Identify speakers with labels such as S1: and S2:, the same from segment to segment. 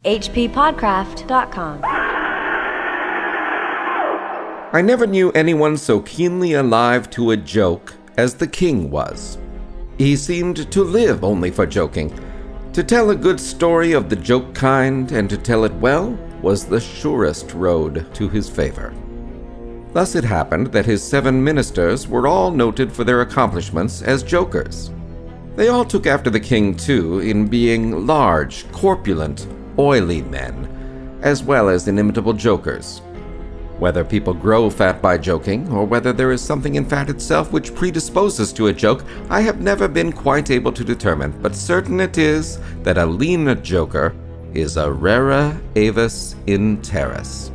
S1: hppodcraft.com.
S2: I never knew anyone so keenly alive to a joke as the king was. He seemed to live only for joking. To tell a good story of the joke kind and to tell it well was the surest road to his favor. Thus it happened that his 7 ministers were all noted for their accomplishments as jokers. They all took after the king, too, in being large, corpulent, oily men, as well as inimitable jokers. Whether people grow fat by joking, or whether there is something in fat itself which predisposes to a joke, I have never been quite able to determine, but certain it is that a lean joker is a rara avis in terris.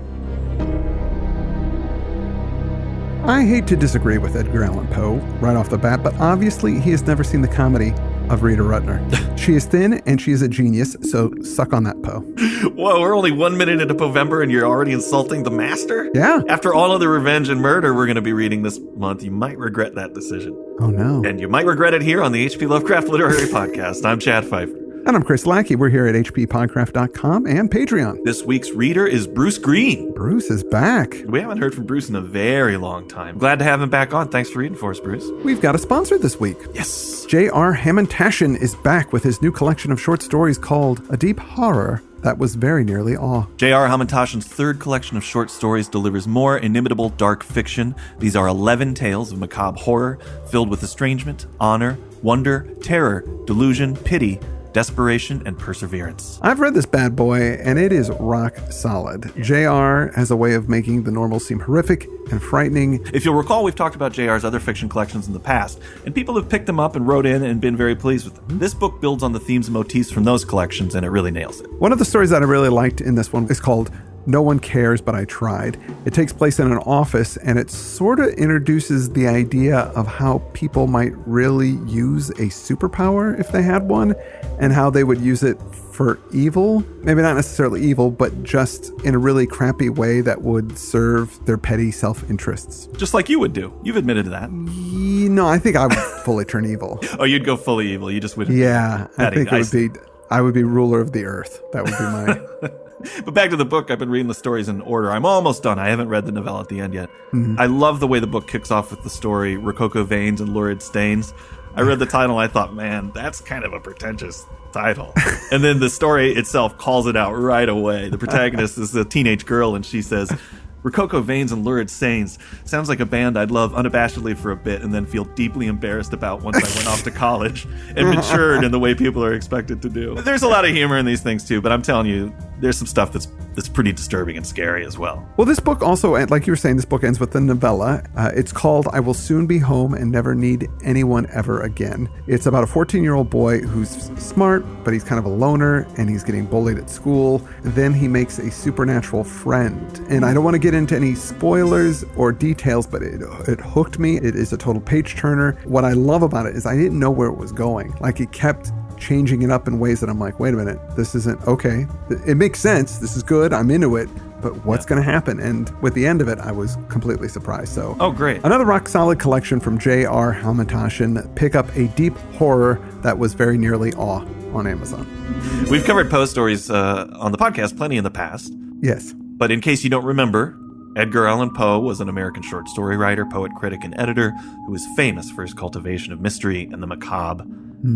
S3: I hate to disagree with Edgar Allan Poe right off the bat, but obviously he has never seen the comedy of Rita Rudner. She is thin and she is a genius, so suck on that, Poe.
S4: Whoa, we're only 1 minute into Poevember and you're already insulting the master?
S3: Yeah.
S4: After all of the revenge and murder we're going to be reading this month, you might regret that decision.
S3: Oh, no.
S4: And you might regret it here on the HP Lovecraft Literary Podcast. I'm Chad Pfeiffer.
S3: And I'm Chris Lackey. We're here at hppodcraft.com and Patreon.
S4: This week's reader is Bruce Green.
S3: Bruce is back.
S4: We haven't heard from Bruce in a very long time. Glad to have him back on. Thanks for reading for us, Bruce.
S3: We've got a sponsor this week.
S4: Yes.
S3: J.R. Hamantashen is back with his new collection of short stories called A Deep Horror That Was Very Nearly Awe.
S4: J.R. Hamantashen's third collection of short stories delivers more inimitable dark fiction. These are 11 tales of macabre horror filled with estrangement, honor, wonder, terror, delusion, pity, desperation, and perseverance.
S3: I've read this bad boy, and it is rock solid. JR has a way of making the normal seem horrific and frightening.
S4: If you'll recall, we've talked about JR's other fiction collections in the past, and people have picked them up and wrote in and been very pleased with them. This book builds on the themes and motifs from those collections, and it really nails it.
S3: One of the stories that I really liked in this one is called No One Cares But I Tried. It takes place in an office, and it sort of introduces the idea of how people might really use a superpower if they had one, and how they would use it for evil. Maybe not necessarily evil, but just in a really crappy way that would serve their petty self-interests.
S4: Just like you would do. You've admitted to that.
S3: No, I think I would fully turn evil.
S4: Oh, you'd go fully evil. You just wouldn't.
S3: Yeah, I think I would be ruler of the earth. That would be my...
S4: But back to the book, I've been reading the stories in order. I'm almost done. I haven't read the novella at the end yet. Mm-hmm. I love the way the book kicks off with the story, Rococo Veins and Lurid Stains. I read the title and I thought, man, that's kind of a pretentious title. And then the story itself calls it out right away. The protagonist is a teenage girl and she says, Rococo Veins and Lurid Stains sounds like a band I'd love unabashedly for a bit and then feel deeply embarrassed about once I went off to college and matured in the way people are expected to do. There's a lot of humor in these things too, but I'm telling you, there's some stuff that's pretty disturbing and scary as well.
S3: Well, this book also, like you were saying, this book ends with the novella. It's called I Will Soon Be Home and Never Need Anyone Ever Again. It's about a 14-year-old boy who's smart, but he's kind of a loner, and he's getting bullied at school. And then he makes a supernatural friend. And I don't want to get into any spoilers or details, but it hooked me. It is a total page-turner. What I love about it is I didn't know where it was going. Like, it kept changing it up in ways that I'm like, wait a minute, this isn't okay. It makes sense. This is good. I'm into it. But what's going to happen? And with the end of it, I was completely surprised. So,
S4: oh, great.
S3: Another rock solid collection from J.R. Hamantashen. Pick up A Deep Horror That Was Very Nearly Awe on Amazon.
S4: We've covered Poe stories on the podcast plenty in the past.
S3: Yes.
S4: But in case you don't remember, Edgar Allan Poe was an American short story writer, poet, critic, and editor who was famous for his cultivation of mystery and the macabre.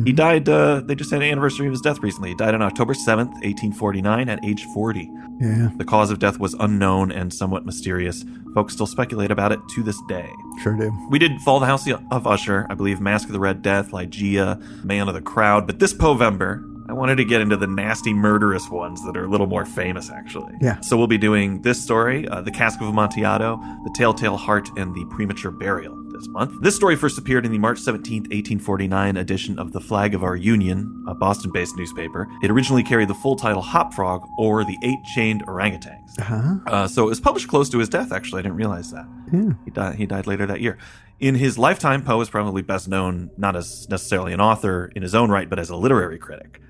S4: He died, they just had an anniversary of his death recently. He died on October 7th, 1849 at age 40.
S3: Yeah.
S4: The cause of death was unknown and somewhat mysterious. Folks still speculate about it to this day.
S3: Sure do.
S4: We did Fall the House of Usher, I believe Mask of the Red Death, Ligeia, Man of the Crowd, but this Poevember, I wanted to get into the nasty, murderous ones that are a little more famous, actually.
S3: Yeah.
S4: So we'll be doing this story, The Cask of Amontillado, The Telltale Heart, and The Premature Burial this month. This story first appeared in the March 17th, 1849 edition of The Flag of Our Union, a Boston-based newspaper. It originally carried the full title Hop Frog, or The Eight Chained Orangutans.
S3: Uh-huh.
S4: So it was published close to his death, actually. I didn't realize that.
S3: Yeah.
S4: He died later that year. In his lifetime, Poe is probably best known not as necessarily an author in his own right, but as a literary critic.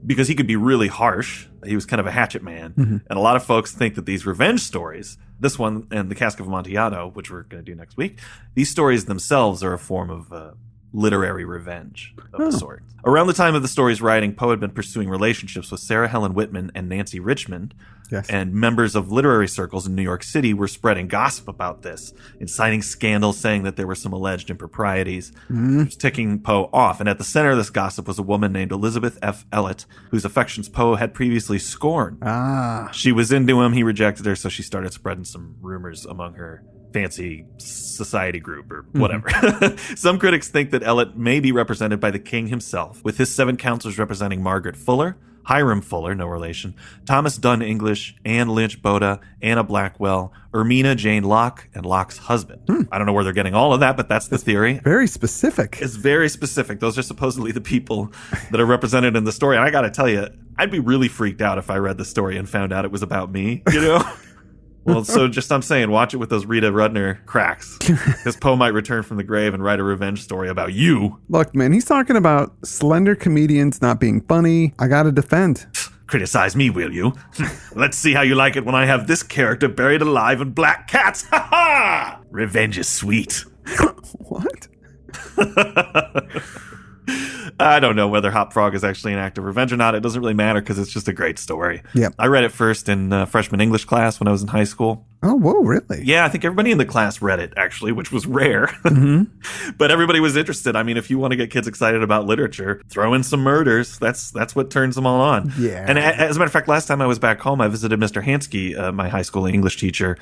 S4: Because he could be really harsh. He was kind of a hatchet man. And a lot of folks think that these revenge stories, this one and The Cask of Amontillado, which we're going to do next week, these stories themselves are a form of literary revenge of the sort. Around the time of the story's writing, Poe had been pursuing relationships with Sarah Helen Whitman and Nancy Richmond.
S3: Yes.
S4: And members of literary circles in New York City were spreading gossip about this, inciting scandals, saying that there were some alleged improprieties, ticking Poe off. And at the center of this gossip was a woman named Elizabeth F. Elliot, whose affections Poe had previously scorned. She was into him, he rejected her, so she started spreading some rumors among her fancy society group or whatever. Some critics think that Elliot may be represented by the king himself, with his 7 counselors representing Margaret Fuller, Hiram Fuller, no relation, Thomas Dunn English, Anne Lynch Boda, Anna Blackwell, Ermina Jane Locke, and Locke's husband. I don't know where they're getting all of that, but that's the theory.
S3: Very specific.
S4: It's very specific. Those are supposedly the people that are represented in the story. And I got to tell you, I'd be really freaked out if I read the story and found out it was about me, you know? Well, so I'm saying, watch it with those Rita Rudner cracks. Because Poe might return from the grave and write a revenge story about you.
S3: Look, man, he's talking about slender comedians not being funny. I gotta defend.
S4: Criticize me, will you? Let's see how you like it when I have this character buried alive in black cats. Ha ha! Revenge is sweet.
S3: What?
S4: I don't know whether Hop Frog is actually an act of revenge or not. It doesn't really matter because it's just a great story.
S3: Yep.
S4: I read it first in freshman English class when I was in high school.
S3: Oh, whoa, really?
S4: Yeah, I think everybody in the class read it, actually, which was rare. But everybody was interested. I mean, if you want to get kids excited about literature, throw in some murders. That's what turns them all on.
S3: Yeah.
S4: And as a matter of fact, last time I was back home, I visited Mr. Hansky, my high school English teacher,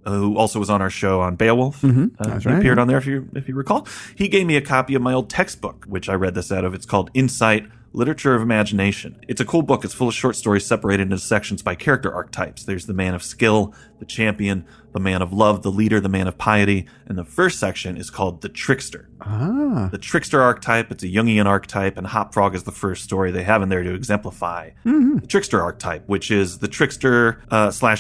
S4: who also was on our show on Beowulf.
S3: That's
S4: He
S3: right.
S4: appeared on there, if you recall. He gave me a copy of my old textbook, which I read this out of. It's called Insight, Literature of Imagination. It's a cool book. It's full of short stories separated into sections by character archetypes. There's the man of skill, the champion, the man of love, the leader, the man of piety. And the first section is called the trickster. The trickster archetype, it's a Jungian archetype, and Hop Frog is the first story they have in there to exemplify the trickster archetype, which is the trickster /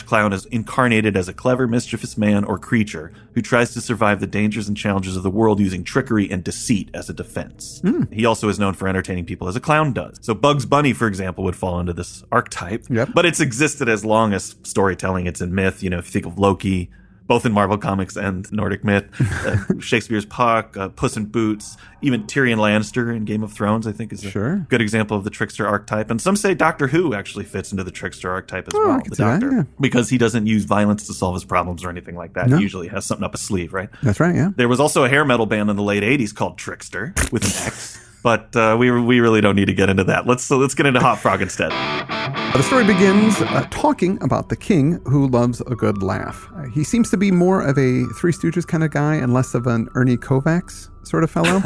S4: clown is incarnated as a clever, mischievous man or creature who tries to survive the dangers and challenges of the world using trickery and deceit as a defense. He also is known for entertaining people as a clown does. So Bugs Bunny, for example, would fall into this archetype, but it's existed as long as storytelling. It's in myth. You know, if you think of Loki, both in Marvel Comics and Nordic myth, Shakespeare's Puck, Puss in Boots, even Tyrion Lannister in Game of Thrones, I think is a good example of the trickster archetype. And some say Doctor Who actually fits into the trickster archetype as well, the Doctor, because he doesn't use violence to solve his problems or anything like that. He usually has something up his sleeve, right?
S3: That's right, yeah.
S4: There was also a hair metal band in the late 80s called Trickster, with an X. But we really don't need to get into that. Let's get into Hop Frog instead.
S3: The story begins talking about the king who loves a good laugh. He seems to be more of a Three Stooges kind of guy and less of an Ernie Kovacs sort of fellow.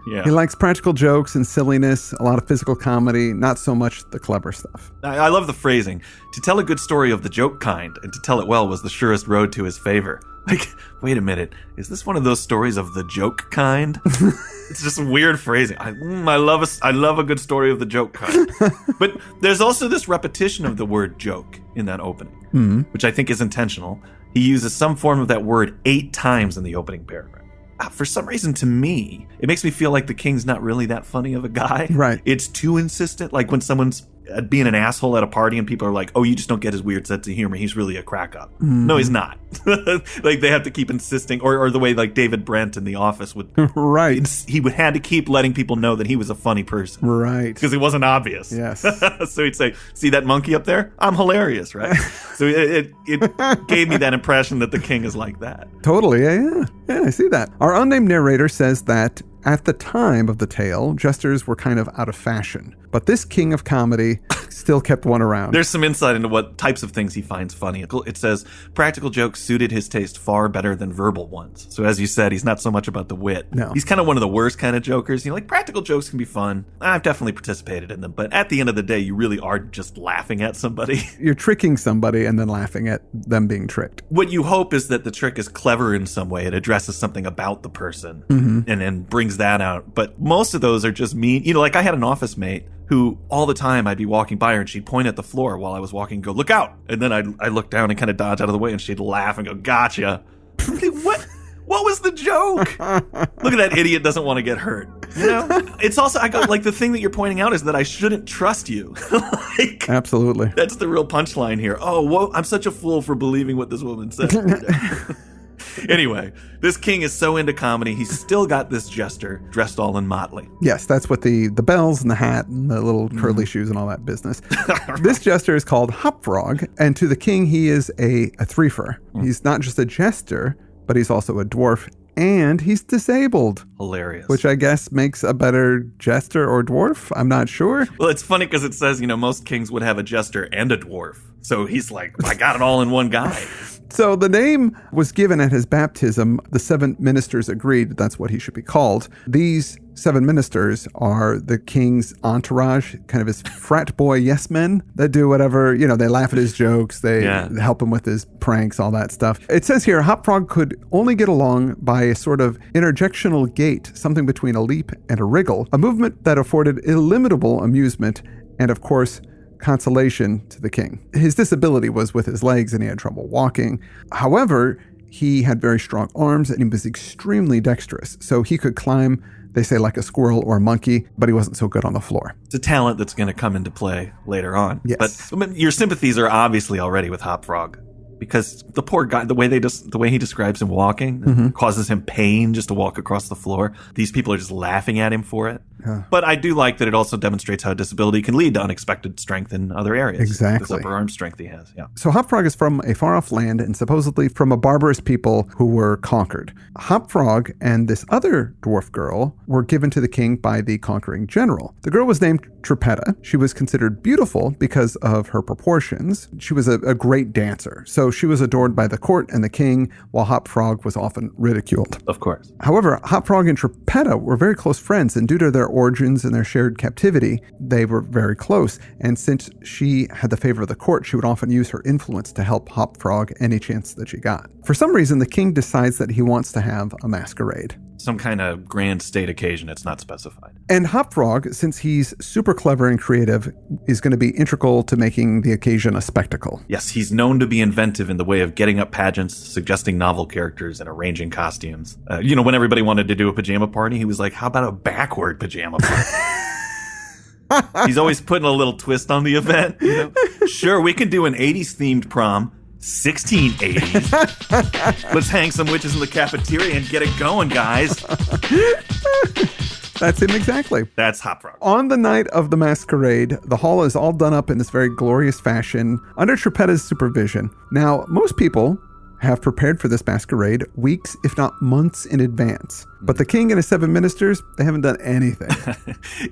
S4: Yeah.
S3: He likes practical jokes and silliness, a lot of physical comedy, not so much the clever stuff.
S4: I love the phrasing. To tell a good story of the joke kind and to tell it well was the surest road to his favor. Like, wait a minute. Is this one of those stories of the joke kind? It's just weird phrasing. I love a good story of the joke kind. But there's also this repetition of the word joke in that opening, which I think is intentional. He uses some form of that word 8 times in the opening paragraph. For some reason, to me, it makes me feel like the king's not really that funny of a guy.
S3: Right.
S4: It's too insistent. Like when someone's being an asshole at a party and people are like, oh, you just don't get his weird sense of humor. He's really a crack up. No, he's not. Like they have to keep insisting, or the way like David Brent in The Office would.
S3: Right.
S4: He would had to keep letting people know that he was a funny person.
S3: Right.
S4: Because it wasn't obvious.
S3: Yes.
S4: So he'd say, see that monkey up there? I'm hilarious, right? So it gave me that impression that the king is like that.
S3: Totally. Yeah, I see that. Our unnamed narrator says that at the time of the tale, jesters were kind of out of fashion, but this king of comedy still kept one around.
S4: There's some insight into what types of things he finds funny. It says, practical jokes suited his taste far better than verbal ones. So as you said, he's not so much about the wit.
S3: No.
S4: He's kind of one of the worst kind of jokers. You know, like practical jokes can be fun. I've definitely participated in them, but at the end of the day, you really are just laughing at somebody.
S3: You're tricking somebody and then laughing at them being tricked.
S4: What you hope is that the trick is clever in some way. It addresses something about the person and brings that out. But most of those are just mean. You know, like I had an office mate who all the time I'd be walking by her and she'd point at the floor while I was walking and go, look out. And then I'd look down and kind of dodge out of the way and she'd laugh and go, gotcha. What was the joke? Look at that idiot doesn't want to get hurt. You know? It's also, I go, like the thing that you're pointing out is that I shouldn't trust you. Like,
S3: absolutely.
S4: That's the real punchline here. Oh, whoa, I'm such a fool for believing what this woman said. Anyway, this king is so into comedy, he's still got this jester dressed all in motley.
S3: Yes, that's what the bells and the hat and the little curly shoes and all that business. This jester is called Hop Frog, and to the king, he is a threefer. He's not just a jester, but he's also a dwarf, and he's disabled.
S4: Hilarious.
S3: Which I guess makes a better jester or dwarf. I'm not sure.
S4: Well, it's funny because it says, most kings would have a jester and a dwarf. So he's like, I got it all in one guy.
S3: So the name was given at his baptism. The 7 ministers agreed that's what he should be called. These 7 ministers are the king's entourage, kind of his frat boy yes men that do whatever, they laugh at his jokes, they help him with his pranks, all that stuff. It says here, Hop Frog could only get along by a sort of interjectional gait, something between a leap and a wriggle, a movement that afforded illimitable amusement and, of course, consolation to the king. His disability was with his legs and he had trouble walking. However, he had very strong arms and he was extremely dexterous. So he could climb, they say, like a squirrel or a monkey, but he wasn't so good on the floor.
S4: It's a talent that's going to come into play later on.
S3: Yes.
S4: But your sympathies are obviously already with Hop Frog. Because the poor guy, the way he describes him walking causes him pain just to walk across the floor. These people are just laughing at him for it. Yeah. But I do like that it also demonstrates how disability can lead to unexpected strength in other areas.
S3: Exactly.
S4: This upper arm strength he has. Yeah.
S3: So Hop Frog is from a far-off land and supposedly from a barbarous people who were conquered. Hop Frog and this other dwarf girl were given to the king by the conquering general. The girl was named Trippetta. She was considered beautiful because of her proportions. She was a great dancer. So she was adored by the court and the king, while Hop Frog was often ridiculed.
S4: Of course.
S3: However, Hop Frog and Trippetta were very close friends, and due to their origins and their shared captivity, they were very close. And since she had the favor of the court, she would often use her influence to help Hop Frog any chance that she got. For some reason, the king decides that he wants to have a masquerade.
S4: Some kind of grand state occasion, it's not specified.
S3: And Hop Frog, since he's super clever and creative, is going to be integral to making the occasion a spectacle.
S4: Yes, he's known to be inventive in the way of getting up pageants, suggesting novel characters, and arranging costumes. When everybody wanted to do a pajama party, he was like, how about a backward pajama party? He's always putting a little twist on the event. Sure, we can do an 80s themed prom. 1680s. Let's hang some witches in the cafeteria and get it going, guys.
S3: That's him exactly.
S4: That's Hop Frog.
S3: On the night of the masquerade, the hall is all done up in this very glorious fashion under Trippetta's supervision. Now, most people have prepared for this masquerade weeks, if not months in advance. But the king and his 7 ministers, they haven't done anything.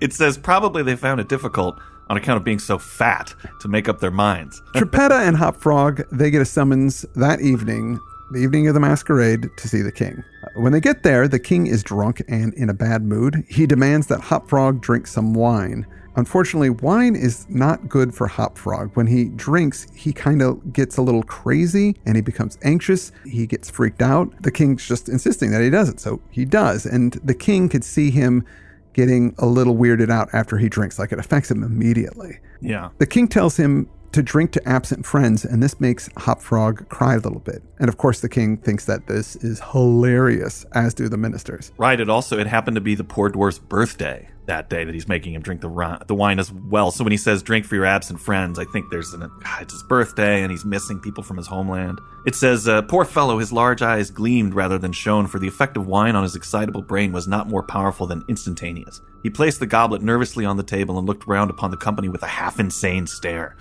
S4: It says probably they found it difficult on account of being so fat to make up their minds.
S3: Trippetta and Hop Frog, they get a summons that evening, the evening of the masquerade, to see the king. When they get there, the king is drunk and in a bad mood. He demands that Hop Frog drink some wine. Unfortunately, wine is not good for Hop Frog. When he drinks, he kind of gets a little crazy and he becomes anxious. He gets freaked out. The king's just insisting that he does it, so he does. And the king could see him getting a little weirded out after he drinks, like it affects him immediately.
S4: Yeah.
S3: The king tells him to drink to absent friends, and this makes Hop Frog cry a little bit. And of course, the king thinks that this is hilarious, as do the ministers.
S4: Right. It happened to be the poor dwarf's birthday that day that he's making him drink the wine as well. So when he says drink for your absent friends, I think it's his birthday and he's missing people from his homeland. It says, poor fellow, his large eyes gleamed rather than shone, for the effect of wine on his excitable brain was not more powerful than instantaneous. He placed the goblet nervously on the table and looked round upon the company with a half-insane stare.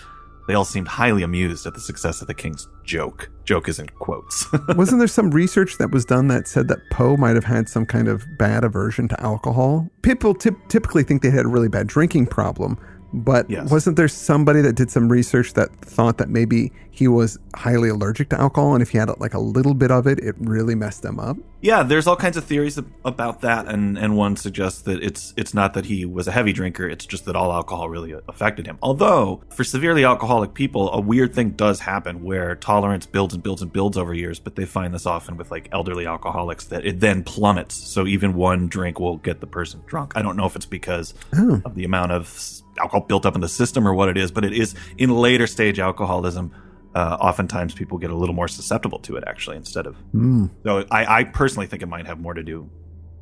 S4: They all seemed highly amused at the success of the king's joke. Joke is in quotes.
S3: Wasn't there some research that was done that said that Poe might have had some kind of bad aversion to alcohol? People typically think they had a really bad drinking problem, but wasn't there somebody that did some research that thought that maybe he was highly allergic to alcohol, and if he had like a little bit of it, it really messed him up?
S4: Yeah, there's all kinds of theories about that, and one suggests that it's not that he was a heavy drinker, it's just that all alcohol really affected him. Although, for severely alcoholic people, a weird thing does happen where tolerance builds and builds and builds over years, but they find this often with like elderly alcoholics, that it then plummets, so even one drink will get the person drunk. I don't know if it's because of the amount of alcohol built up in the system or what it is, but it is in later stage alcoholism. Oftentimes people get a little more susceptible to it, actually, instead of... So I personally think it might have more to do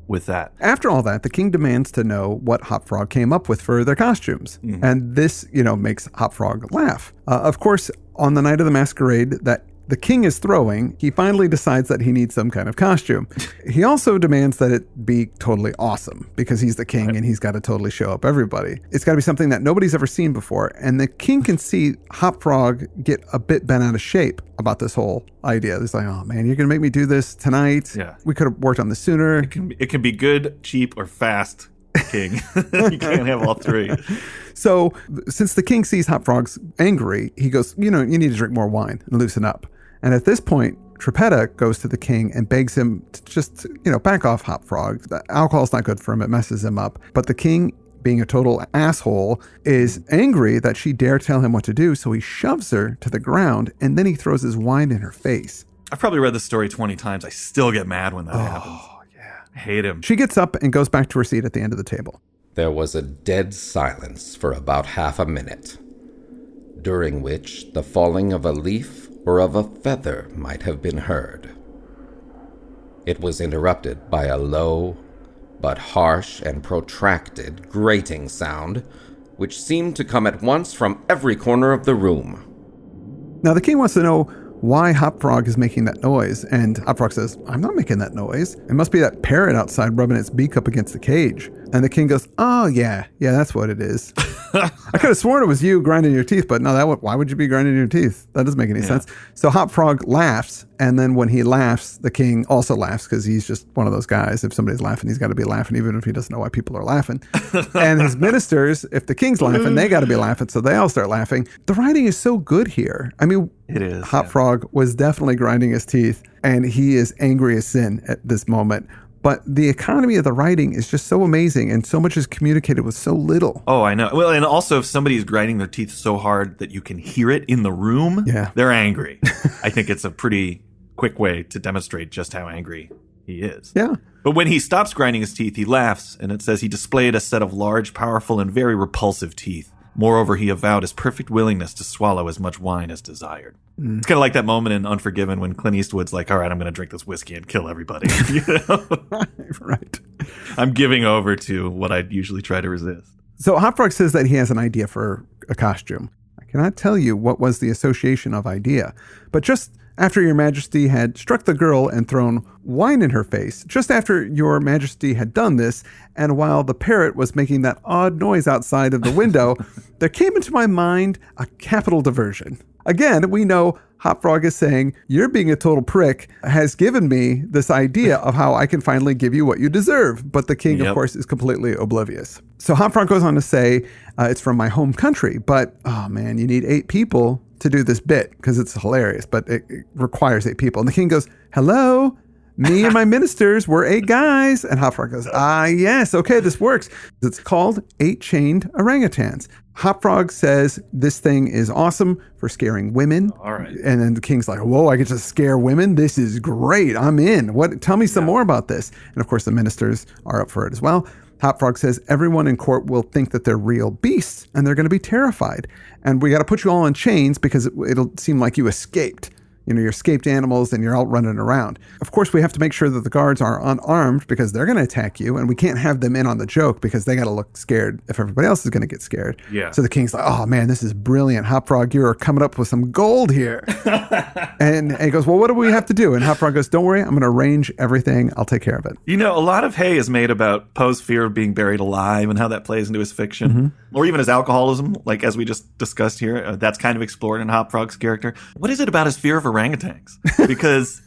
S4: with that.
S3: After all that, the king demands to know what Hop Frog came up with for their costumes. And this, makes Hop Frog laugh. Of course, on the night of the masquerade, that the king is throwing, he finally decides that he needs some kind of costume. He also demands that it be totally awesome because he's the king and he's got to totally show up everybody. It's got to be something that nobody's ever seen before. And the king can see Hop Frog get a bit bent out of shape about this whole idea. He's like, oh man, you're going to make me do this tonight?
S4: Yeah.
S3: We could have worked on this sooner.
S4: It can be good, cheap, or fast, king. You can't have all three.
S3: So since the king sees Hop Frog's angry, he goes, you need to drink more wine and loosen up. And at this point, Trippetta goes to the king and begs him to just, back off Hop Frog. The alcohol's not good for him. It messes him up. But the king, being a total asshole, is angry that she dare tell him what to do. So he shoves her to the ground and then he throws his wine in her face.
S4: I've probably read this story 20 times. I still get mad when that happens.
S3: Oh, yeah.
S4: I hate him.
S3: She gets up and goes back to her seat at the end of the table.
S2: There was a dead silence for about half a minute, during which the falling of a leaf or of a feather might have been heard. It was interrupted by a low, but harsh and protracted grating sound, which seemed to come at once from every corner of the room.
S3: Now the king wants to know why Hop Frog is making that noise, and Hop Frog says, I'm not making that noise. It must be that parrot outside rubbing its beak up against the cage. And the king goes, oh, yeah, that's what it is. I could have sworn it was you grinding your teeth, but no, why would you be grinding your teeth? That doesn't make any sense. So Hop Frog laughs, and then when he laughs, the king also laughs because he's just one of those guys. If somebody's laughing, he's got to be laughing, even if he doesn't know why people are laughing. And his ministers, if the king's laughing, they got to be laughing, so they all start laughing. The writing is so good here. I mean,
S4: it is.
S3: Hop Frog was definitely grinding his teeth, and he is angry as sin at this moment. But the economy of the writing is just so amazing, and so much is communicated with so little.
S4: Oh, I know. Well, and also if somebody's grinding their teeth so hard that you can hear it in the room, they're angry. I think it's a pretty quick way to demonstrate just how angry he is.
S3: Yeah.
S4: But when he stops grinding his teeth, he laughs, and it says he displayed a set of large, powerful, and very repulsive teeth. Moreover, he avowed his perfect willingness to swallow as much wine as desired. It's kind of like that moment in Unforgiven when Clint Eastwood's like, all right, I'm going to drink this whiskey and kill everybody.
S3: Right.
S4: I'm giving over to what I'd usually try to resist.
S3: So Hop Frog says that he has an idea for a costume. I cannot tell you what was the association of idea, but just after your majesty had struck the girl and thrown wine in her face, just after your majesty had done this, and while the parrot was making that odd noise outside of the window, there came into my mind a capital diversion. Again, we know Hop Frog is saying, you're being a total prick, has given me this idea of how I can finally give you what you deserve. But the king, of course, is completely oblivious. So Hop Frog goes on to say, it's from my home country, but, oh man, you need 8 people to do this bit because it's hilarious, but it requires 8 people. And the king goes, hello, me and my ministers, we're 8 guys. And Hop Frog goes, yes, okay, this works. It's called 8 Chained Orangutans. Hop Frog says this thing is awesome for scaring women.
S4: All right.
S3: And then the king's like, whoa, I get to scare women? This is great. I'm in. Tell me some more about this. And of course, the ministers are up for it as well. Hop Frog says everyone in court will think that they're real beasts and they're going to be terrified. And we got to put you all in chains because it'll seem like you escaped. You're escaped animals and you're out running around. Of course, we have to make sure that the guards are unarmed because they're going to attack you. And we can't have them in on the joke because they got to look scared if everybody else is going to get scared.
S4: Yeah.
S3: So the king's like, oh man, this is brilliant. Hop Frog, you're coming up with some gold here. and he goes, well, what do we have to do? And Hop Frog goes, don't worry, I'm going to arrange everything. I'll take care of it.
S4: A lot of hay is made about Poe's fear of being buried alive and how that plays into his fiction. Or even his alcoholism, like as we just discussed here. That's kind of explored in Hop Frog's character. What is it about his fear of orangutans? Because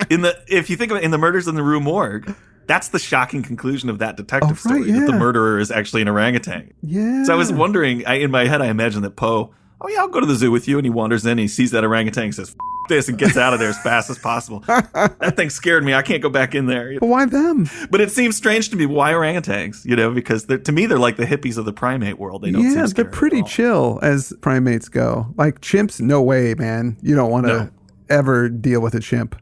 S4: if you think of it, in the Murders in the Rue Morgue, that's the shocking conclusion of that detective story, that the murderer is actually an orangutan.
S3: Yeah.
S4: So I was wondering, in my head, I imagine that Poe, oh yeah, I'll go to the zoo with you. And he wanders in, and he sees that orangutan and says, this, and gets out of there as fast as possible. That thing scared me. I can't go back in there.
S3: But why them?
S4: But it seems strange to me. Why orangutans? Because to me, they're like the hippies of the primate world. They don't seem scary.
S3: They're pretty chill as primates go. Like chimps, no way, man. You don't want to ever deal with a chimp.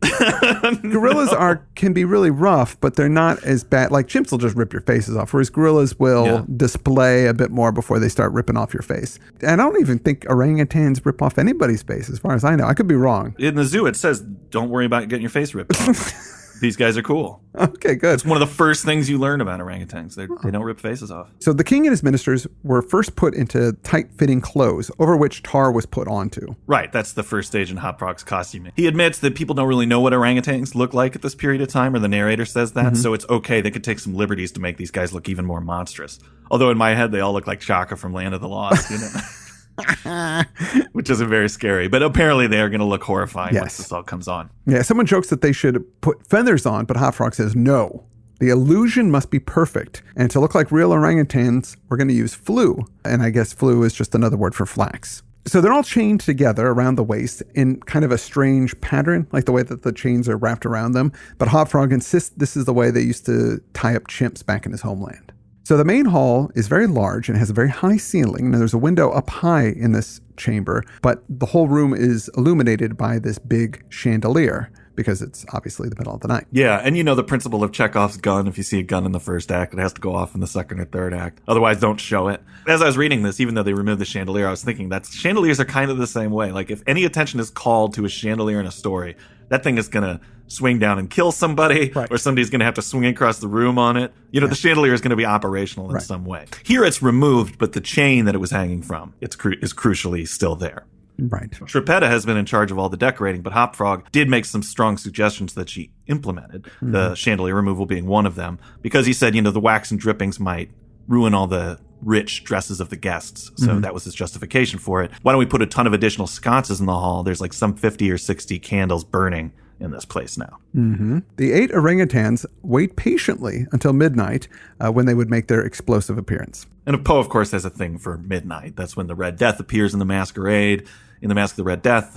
S3: Gorillas can be really rough, but they're not as bad. Like chimps will just rip your faces off, whereas gorillas will display a bit more before they start ripping off your face. And I don't even think orangutans rip off anybody's face, as far as I know. I could be wrong.
S4: In the zoo, it says, don't worry about getting your face ripped off. These guys are cool.
S3: Okay, good.
S4: It's one of the first things you learn about orangutans. They don't rip faces off.
S3: So the king and his ministers were first put into tight-fitting clothes over which tar was put onto.
S4: Right, that's the first stage in Hop Frog's costuming. He admits that people don't really know what orangutans look like at this period of time, or the narrator says that, so it's okay. They could take some liberties to make these guys look even more monstrous. Although in my head, they all look like Chaka from Land of the Lost, you know? Which isn't very scary, but apparently they are going to look horrifying once this all comes on.
S3: Yeah, someone jokes that they should put feathers on, but Hop Frog says no. The illusion must be perfect, and to look like real orangutans, we're going to use flue, and I guess flue is just another word for flax. So they're all chained together around the waist in kind of a strange pattern, like the way that the chains are wrapped around them, but Hop Frog insists this is the way they used to tie up chimps back in his homeland. So the main hall is very large and has a very high ceiling. Now there's a window up high in this chamber, but the whole room is illuminated by this big chandelier because it's obviously the middle of the night.
S4: Yeah, and you know the principle of Chekhov's gun. If you see a gun in the first act, it has to go off in the second or third act. Otherwise, don't show it. As I was reading this, even though they removed the chandelier, I was thinking that chandeliers are kind of the same way. Like if any attention is called to a chandelier in a story, that thing is going to swing down and kill somebody, or somebody's going to have to swing across the room on it. You know, the chandelier is going to be operational in some way. Here it's removed, but the chain that it was hanging from is crucially still there.
S3: Right.
S4: Trippetta has been in charge of all the decorating, but Hop Frog did make some strong suggestions that she implemented, the chandelier removal being one of them, because he said, you know, the wax and drippings might ruin all the rich dresses of the guests. So that was his justification for it. Why don't we put a ton of additional sconces in the hall? There's like some 50 or 60 candles burning in this place now.
S3: The 8 orangutans wait patiently until midnight when they would make their explosive appearance.
S4: And Poe, of course, has a thing for midnight. That's when the Red Death appears in the Masquerade. In the Mask of the Red Death,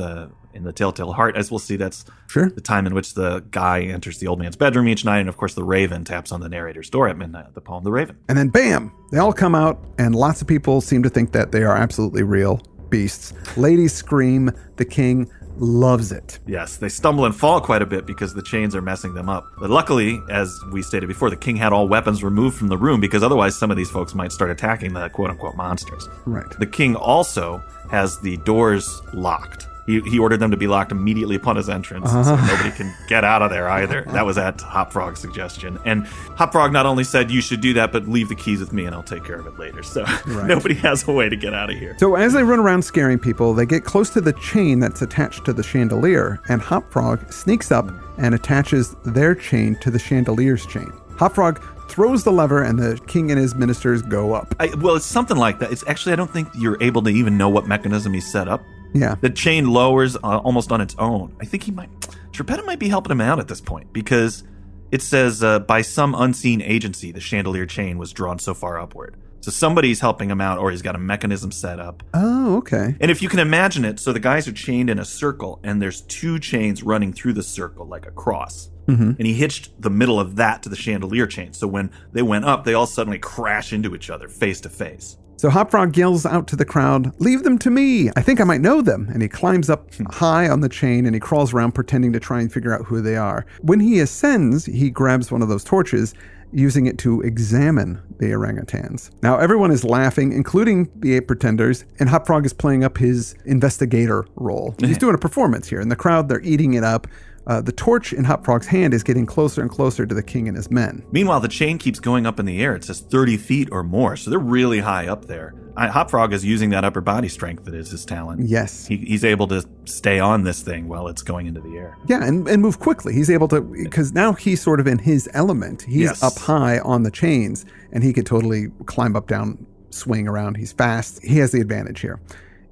S4: in the Telltale Heart, as we'll see, that's the time in which the guy enters the old man's bedroom each night. And of course, the Raven taps on the narrator's door at midnight, the poem The Raven.
S3: And then bam, they all come out, and lots of people seem to think that they are absolutely real beasts. Ladies scream. The king loves it.
S4: Yes, they stumble and fall quite a bit because the chains are messing them up. But luckily, as we stated before, the king had all weapons removed from the room because otherwise some of these folks might start attacking the quote-unquote monsters.
S3: Right.
S4: The king also has the doors locked. He ordered them to be locked immediately upon his entrance, so nobody can get out of there either. That was at Hop Frog's suggestion. And Hop Frog not only said, you should do that, but leave the keys with me and I'll take care of it later. So nobody has a way to get out of here.
S3: So as they run around scaring people, they get close to the chain that's attached to the chandelier, and Hop Frog sneaks up and attaches their chain to the chandelier's chain. Hop Frog throws the lever and the king and his ministers go up.
S4: Well, it's something like that. It's actually, I don't think you're able to even know what mechanism he set up.
S3: Yeah.
S4: The chain lowers almost on its own. I think Trippetta might be helping him out at this point because it says, by some unseen agency, the chandelier chain was drawn so far upward. So somebody's helping him out or he's got a mechanism set up.
S3: Oh, okay.
S4: And if you can imagine it, so the guys are chained in a circle and there's 2 chains running through the circle like a cross. And he hitched the middle of that to the chandelier chain. So when they went up, they all suddenly crash into each other face to face.
S3: So Hop Frog yells out to the crowd, "Leave them to me. I think I might know them." And he climbs up high on the chain and he crawls around pretending to try and figure out who they are. When he ascends, he grabs one of those torches, using it to examine the orangutans. Now everyone is laughing, including the 8 pretenders, and Hop Frog is playing up his investigator role. He's doing a performance here. In the crowd, they're eating it up. The torch in Hop Frog's hand is getting closer and closer to the king and his men.
S4: Meanwhile, the chain keeps going up in the air. It says 30 feet or more, so they're really high up there. Hop Frog is using that upper body strength that is his talent.
S3: Yes.
S4: He's able to stay on this thing while it's going into the air.
S3: Yeah, and move quickly. He's able to, because now he's sort of in his element. He's up high on the chains, and he could totally climb up, down, swing around. He's fast. He has the advantage here.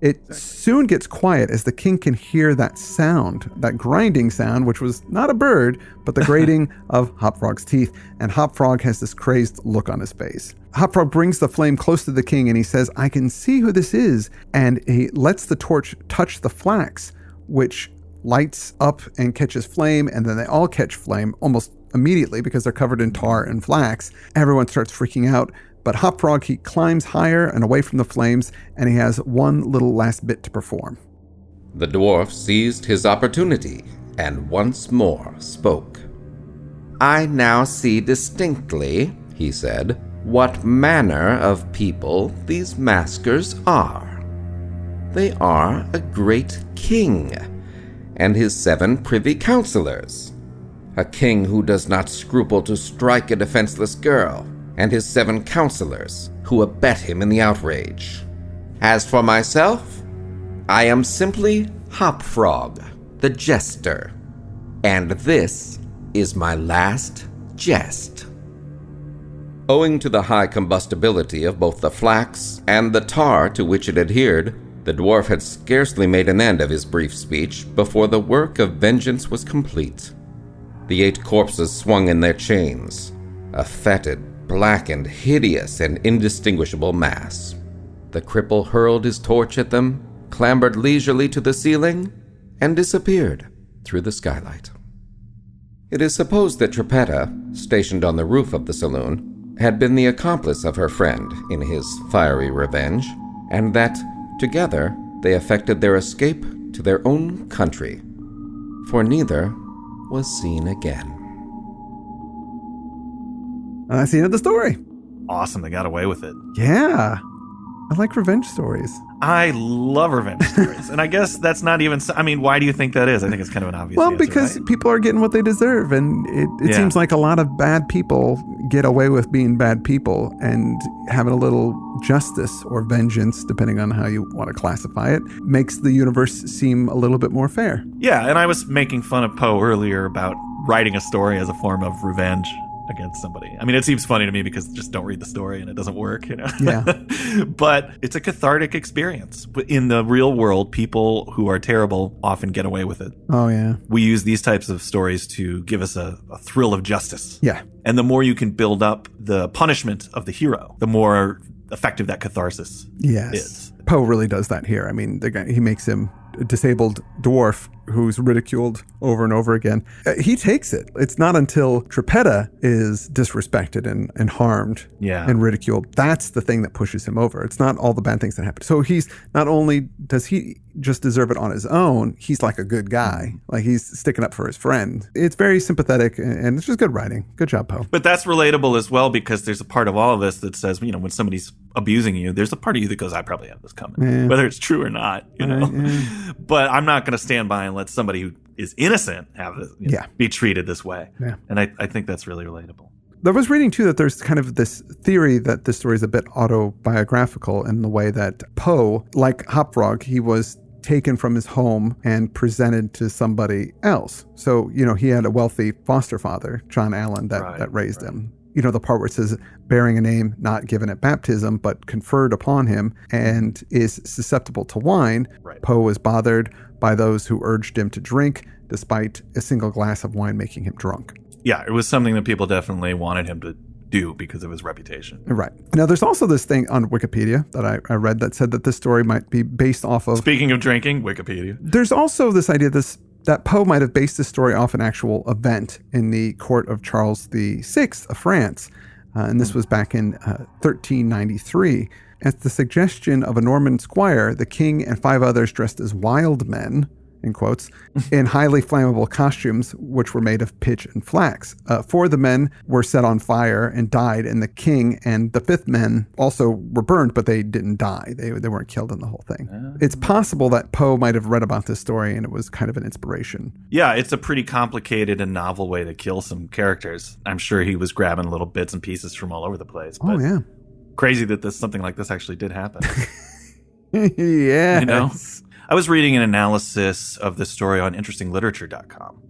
S3: It soon gets quiet as the king can hear that sound, that grinding sound, which was not a bird, but the grating of Hop Frog's teeth. And Hop Frog has this crazed look on his face. Hop Frog brings the flame close to the king and he says, "I can see who this is." And he lets the torch touch the flax, which lights up and catches flame. And then they all catch flame almost immediately because they're covered in tar and flax. Everyone starts freaking out. But Hop Frog, he climbs higher and away from the flames, and he has one little last bit to perform.
S2: The dwarf seized his opportunity and once more spoke. "I now see distinctly," he said, "what manner of people these maskers are. They are a great king, and his 7 privy councillors. a king who does not scruple to strike a defenseless girl, and his 7 counselors who abet him in the outrage. As for myself, I am simply Hopfrog, the jester, and this is my last jest. Owing to the high combustibility of both the flax and the tar to which it adhered, the dwarf had scarcely made an end of his brief speech before the work of vengeance was complete. The 8 corpses swung in their chains, a fetid, blackened, hideous, and indistinguishable mass. The cripple hurled his torch at them, clambered leisurely to the ceiling, and disappeared through the skylight. It is supposed that Trippetta, stationed on the roof of the saloon, had been the accomplice of her friend in his fiery revenge, and that, together, they effected their escape to their own country, for neither was seen again.
S3: And that's the end of the story.
S4: Awesome, they got away with it.
S3: Yeah. I like revenge stories.
S4: I love revenge stories. And I guess that's not even... I mean, why do you think that is? I think it's kind of an obvious answer,
S3: because
S4: right?
S3: people are getting what they deserve. And it seems like a lot of bad people get away with being bad people, and having a little justice or vengeance, depending on how you want to classify it, makes the universe seem a little bit more fair.
S4: Yeah, and I was making fun of Poe earlier about writing a story as a form of revenge against somebody. I mean, it seems funny to me because just don't read the story and it doesn't work, you know?
S3: Yeah.
S4: But it's a cathartic experience. In the real world, people who are terrible often get away with it.
S3: Oh, yeah.
S4: We use these types of stories to give us a thrill of justice.
S3: Yeah.
S4: And the more you can build up the punishment of the hero, the more effective that catharsis is.
S3: Poe really does that here. I mean, the guy, he makes him a disabled dwarf who's ridiculed over and over again. He takes it. It's not until Trippetta is disrespected and harmed and ridiculed. That's the thing that pushes him over. It's not all the bad things that happen. So he's not only does he just deserve it on his own, he's like a good guy. Like, he's sticking up for his friend. It's very sympathetic, and it's just good writing. Good job, Poe.
S4: But that's relatable as well, because there's a part of all of this that says, you know, when somebody's abusing you, there's a part of you that goes, I probably have this coming, whether it's true or not, you know. But I'm not going to stand by and let somebody who is innocent have this, be treated this way. Yeah. And I think that's really relatable.
S3: I was reading, too, that there's kind of this theory that this story is a bit autobiographical in the way that Poe, like Hopfrog, he was taken from his home and presented to somebody else. So, you know, he had a wealthy foster father, John Allan, that raised him. You know, the part where it says, bearing a name not given at baptism, but conferred upon him, and is susceptible to wine. Right. Poe was bothered by those who urged him to drink, despite a single glass of wine making him drunk. Yeah,
S4: it was something that people definitely wanted him to do because of his reputation.
S3: Right. Now, there's also this thing on Wikipedia that I read that said that this story might be based off of...
S4: Speaking of drinking, Wikipedia.
S3: There's also this idea that Poe might have based this story off an actual event in the court of Charles VI of France. And this was back in 1393. At the suggestion of a Norman squire, the king and 5 others dressed as wild men, in quotes, in highly flammable costumes, which were made of pitch and flax. 4 of the men were set on fire and died, and the king and the 5th men also were burned, but they didn't die. They weren't killed in the whole thing. It's possible that Poe might have read about this story, and it was kind of an inspiration.
S4: Yeah, it's a pretty complicated and novel way to kill some characters. I'm sure he was grabbing little bits and pieces from all over the place. But crazy that something like this actually did happen.
S3: Yeah.
S4: You know? I was reading an analysis of this story on interestingliterature.com,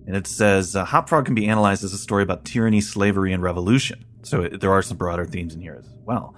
S4: and it says, Hopfrog can be analyzed as a story about tyranny, slavery, and revolution. So there are some broader themes in here as well.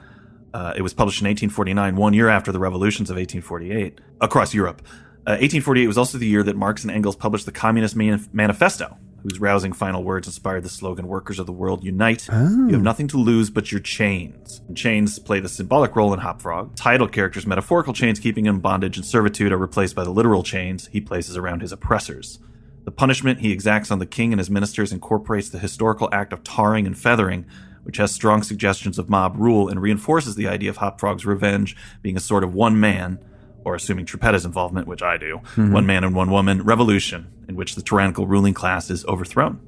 S4: It was published in 1849, 1 year after the revolutions of 1848, across Europe. 1848 was also the year that Marx and Engels published the Communist Manifesto, whose rousing final words inspired the slogan, "Workers of the world, unite. You have nothing to lose but your chains." And chains play the symbolic role in Hopfrog. Title characters' metaphorical chains keeping him in bondage and servitude are replaced by the literal chains he places around his oppressors. The punishment he exacts on the king and his ministers incorporates the historical act of tarring and feathering, which has strong suggestions of mob rule and reinforces the idea of Hopfrog's revenge being a sort of one man, or assuming Trippetta's involvement, which I do, one man and one woman revolution in which the tyrannical ruling class is overthrown.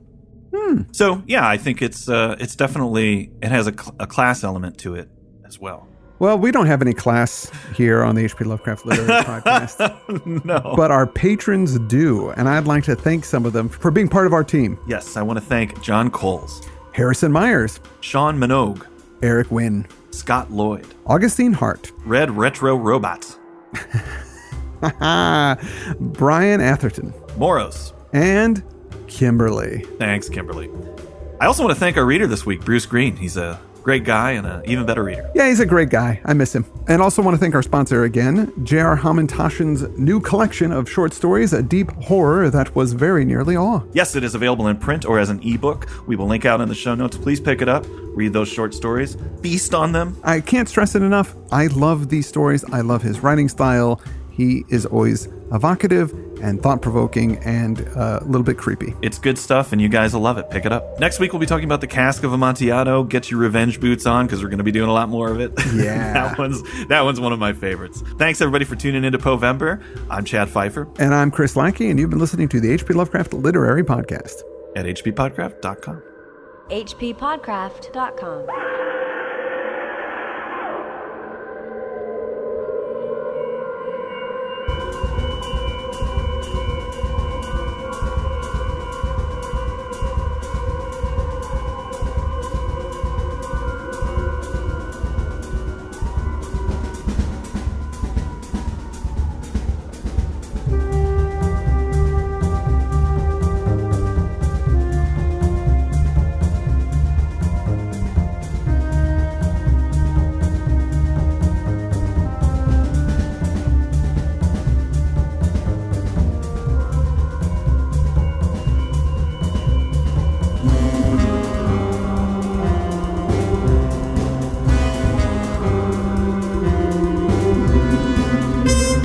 S4: So, yeah, I think it's definitely, it has a class element to it as well.
S3: Well, we don't have any class here on the H.P. Lovecraft Literary Podcast.
S4: No.
S3: But our patrons do, and I'd like to thank some of them for being part of our team.
S4: Yes, I want to thank John Coles,
S3: Harrison Myers,
S4: Sean Minogue,
S3: Eric Wynn,
S4: Scott Lloyd,
S3: Augustine Hart,
S4: Red Retro Robots,
S3: Brian Atherton,
S4: Moros,
S3: and Kimberly.
S4: Thanks, Kimberly. I also want to thank our reader this week, Bruce Green. He's a great guy and an even better reader.
S3: Yeah, he's a great guy. I miss him. And also want to thank our sponsor again, J.R. Hamantashen's new collection of short stories, A Deep Horror That Was Very Nearly Awe.
S4: Yes, it is available in print or as an ebook. We will link out in the show notes. Please pick it up, read those short stories, feast on them.
S3: I can't stress it enough. I love these stories. I love his writing style. He is always evocative and thought-provoking and a little bit creepy.
S4: It's good stuff, and you guys will love it. Pick it up. Next week, we'll be talking about the Cask of Amontillado. Get your revenge boots on, because we're going to be doing a lot more of it.
S3: Yeah.
S4: that one's one of my favorites. Thanks, everybody, for tuning into POEVEMBER. I'm Chad Pfeiffer.
S3: And I'm Chris Lackey, and you've been listening to the H.P. Lovecraft Literary Podcast.
S4: At hppodcraft.com.
S1: hppodcraft.com.